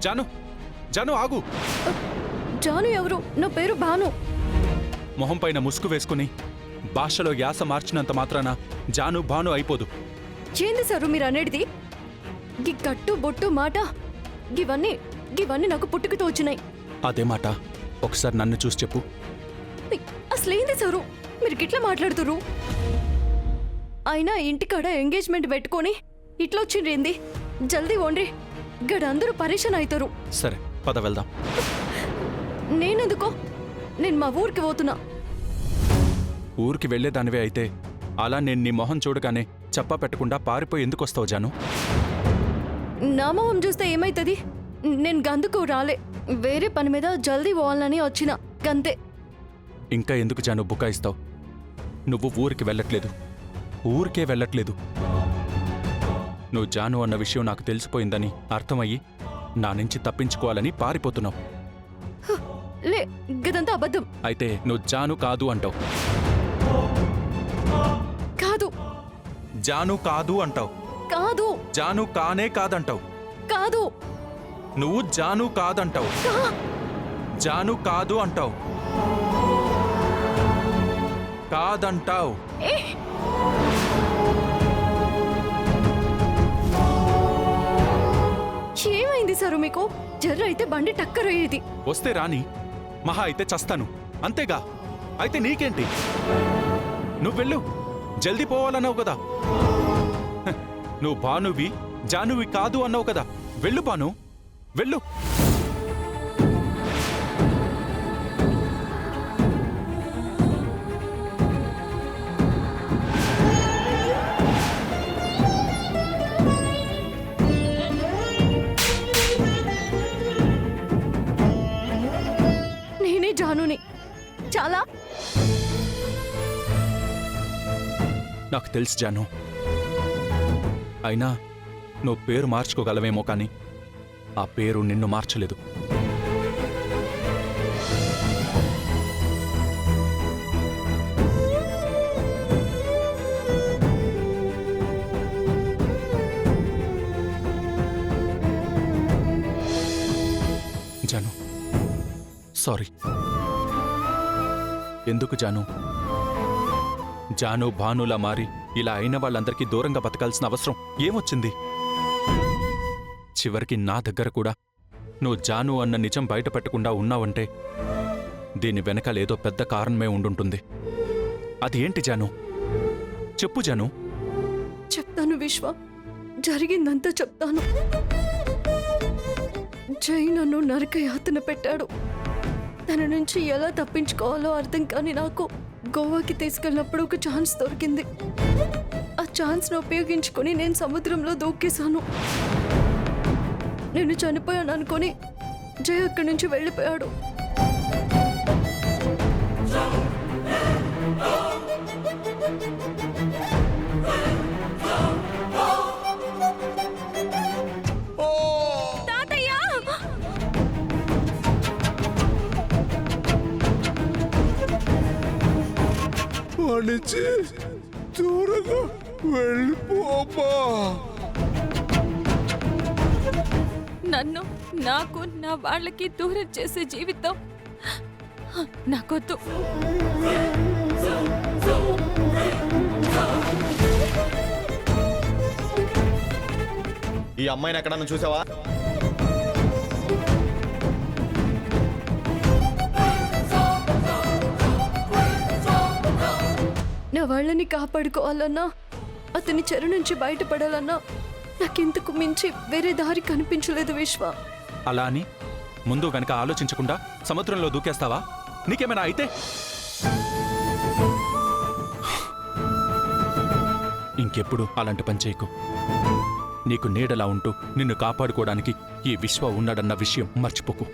జాను జాను ఆగు. జాను ఎవరు? నా పేరు భాను. మొహం పైన ముసుగు వేసుకుని భాషలో యాస మార్చినంత మాత్రాన జాను భాను అయిపోదు. ఏంది సారు మీరు అనేది? గి కట్టు బొట్టు మాట గివన్నీ నాకు పుట్టుకతో వచ్చినాయి. అదే మాట ఒకసారి నన్ను చూసి చెప్పు. అసలేంది సారు మీరు గిట్లా మాట్లాడుతురు? అయినా ఇంటికాడ ఎంగేజ్మెంట్ పెట్టుకొని ఇట్లా వచ్చిండ్రేంది? జల్దీ ఓండ్రి, గడందరూ పరేషాన్ అవుతారు. సరే పద వెళ్దాం. నేనెందుకో? నేను మా ఊరికి పోతున్నా. ఊరికి వెళ్లేదానివే అయితే అలా నేను నీ మొహం చూడగానే చెప్పా పెట్టకుండా పారిపోయి ఎందుకు వస్తావు జాను? నా మొహం చూస్తే ఏమైతుంది? నేను గందుకు రాలే, వేరే పని మీద జల్దీ పోవాలని వచ్చిన గంతే. ఇంకా ఎందుకు జాను బుకాయిస్తావు? నువ్వు ఊరికి వెళ్ళట్లేదు, ఊరికే వెళ్ళట్లేదు. నువ్వు జాను అన్న విషయం నాకు తెలిసిపోయిందని అర్థమయ్యి నా నుంచి తప్పించుకోవాలని పారిపోతున్నావు. లే, గదంతా అబద్ధం. అయితే నువ్వు జాను కాదు అంటావు. కాదు. జాను కాదు అంటావు. కాదు. జాను కానే కాదంటావు. కాదు. నువ్వు జాను కాదంటావు. జాను కాదు అంటావు. కాదంటావు. ఏమైంది సారు మీకు? జర్ర అయితే బండి టక్కరయ్యేది. వస్తే రాని, మహా అయితే చస్తాను అంతేగా. అయితే నీకేంటి? నువ్వు వెళ్ళు, జల్దీ పోవాలన్నావు కదా. నువ్వు భానువి జానువి కాదు అన్నావు కదా. వెళ్ళు భాను, వెళ్ళు. నేనే జానుని. చాలా నాకు తెలుసు జాను. అయినా నువ్వు పేరు మార్చుకోగలవేమో కానీ ఆ పేరు నిన్ను మార్చలేదు. జాను, సారీ. ఎందుకు జాను? జాను భానులా మారి ఇలా అయిన వాళ్ళందరికీ దూరంగా బతకాల్సిన అవసరం ఏమొచ్చింది? చివరికి నా దగ్గర కూడా నువ్వు జాను అన్న నిజం బయటపెట్టకుండా ఉన్నావంటే దీని వెనకాలేదో పెద్ద కారణమే ఉండుంటుంది. అది ఏంటి జాను? చెప్పు జాను. చెప్తాను విశ్వ, జరిగిందంతా చెప్తాను. జై నన్ను నరకయాతన పెట్టాడు. తన నుంచి ఎలా తప్పించుకోవాలో అర్థం కాని నాకు గోవాకి తీసుకెళ్ళినప్పుడు ఒక ఛాన్స్ దొరికింది. ఆ ఛాన్స్ను ఉపయోగించుకొని నేను సముద్రంలో దూకేశాను. నేను చనిపోయాను అనుకొని జై అక్కడి నుంచి వెళ్ళిపోయాడు. వాడిచి దూరంగా వెళ్ళిపోమా. నన్ను, నాకు, నా వాళ్ళకి దూరం చేసే జీవితం నాకొద్దు. ఈ అమ్మాయిని ఎక్కడన్నా చూసావా? నా వాళ్ళని కాపాడుకోవాలన్నా, అతని చెర నుంచి బయటపడాలన్నా నాకింతకు మించి వేరే దారి కనిపించలేదు విశ్వ. అలా అని ముందు వెనక ఆలోచించకుండా సముద్రంలో దూకేస్తావా? నీకేమైనా అయితే? ఇంకెప్పుడు అలాంటి పని చేయకు. నీకు నీడలా ఉంటూ నిన్ను కాపాడుకోవడానికి ఈ విశ్వ ఉన్నాడన్న విషయం మర్చిపోకు.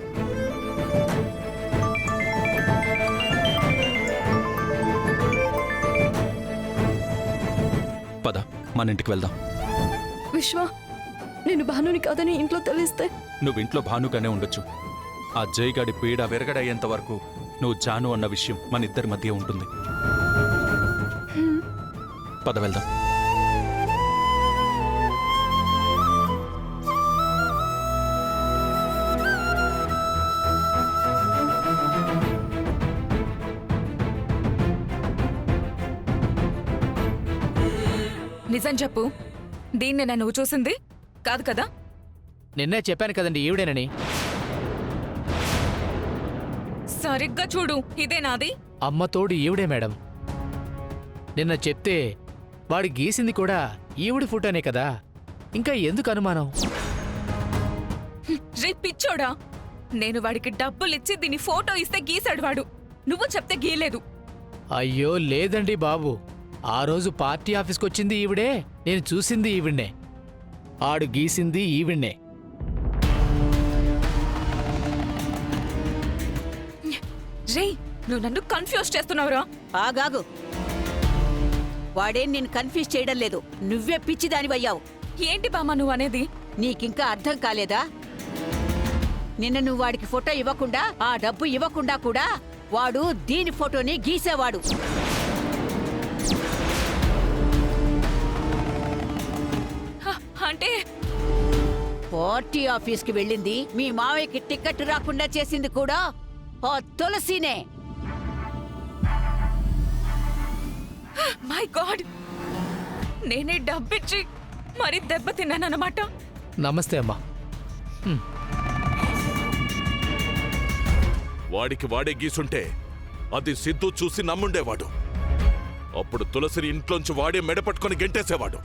పద, మన ఇంటికి వెళ్దాం. విశ్వ, నేను భానుని కాదని ఇంట్లో తెలిస్తే? నువ్వు ఇంట్లో భానుగానే ఉండొచ్చు. ఆ జైగాడి పీడ విరగడయ్యేంత వరకు నువ్వు జాను అన్న విషయం మన ఇద్దరి మధ్య ఉంటుంది. పద వెళ్దాం. నిజం చెప్పు, దీన్నేనా నువ్వు చూసింది? కాదు కదా? నిన్నే చెప్పాను కదండి ఈవిడేనని. సరిగ్గా చూడు, ఇదే నాది. అమ్మ తోడు ఈవిడే మేడం. నిన్న చెప్తే వాడు గీసింది కూడా ఈవిడి ఫోటోనే కదా, ఇంకా ఎందుకు అనుమానం? రే పిచ్చోడా, నేను వాడికి డబ్బులిచ్చి దీని ఫోటో ఇస్తే గీసాడు వాడు. నువ్వు చెప్తే గీయలేదు. అయ్యో లేదండి బాబు, ఆ రోజు పార్టీ ఆఫీస్కొచ్చింది ఈవిడే, నేను చూసింది ఈవిడ్నే, ఆడు గీసింది ఈవిడ్నే. రే, నువ్వు నన్ను కన్ఫ్యూజ్ చేస్తున్నావురా. ఆగాగు. వాడేం నేను కన్ఫ్యూజ్ చేయడం లేదు, నువ్వే పిచ్చిదానివయ్యావు. ఏంటి బామ్మ నువ్వు అనేది? నీకింకా అర్థం కాలేదా? నిన్న నువ్వు వాడికి ఫోటో ఇవ్వకుండా, ఆ డబ్బు ఇవ్వకుండా కూడా వాడు దీని ఫోటోని గీసేవాడు. అంటే పార్టీ ఆఫీస్కి వెళ్ళింది, మీ మావయ్యకి టికెట్ రాకుండా చేసింది కూడా ఆ తులసినే. మై గాడ్, నేనే డబ్బిచ్చి మరి దెబ్బతిన్నానన్నమాట. నమస్తే అమ్మా. వాడికి వాడే గీసుంటే అది సిద్ధు చూసి నమ్ముండేవాడు. అప్పుడు తులసిని ఇంట్లోంచి వాడే మెడపట్టుకొని గెంటేసేవాడు.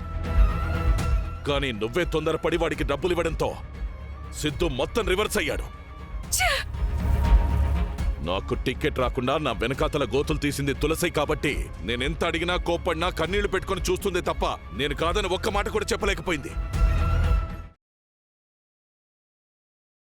కానీ నువ్వే తొందరపడి వాడికి డబ్బులివ్వడంతో సిద్ధు మొత్తం రివర్స్ అయ్యాడు. నాకు టికెట్ రాకుండా నా వెనకాతల గోతులు తీసింది తులసి కాబట్టి నేనెంత అడిగినా కోప్పడినా కన్నీళ్లు పెట్టుకొని చూస్తుంది తప్ప నేను కాదని ఒక్క మాట కూడా చెప్పలేకపోయింది.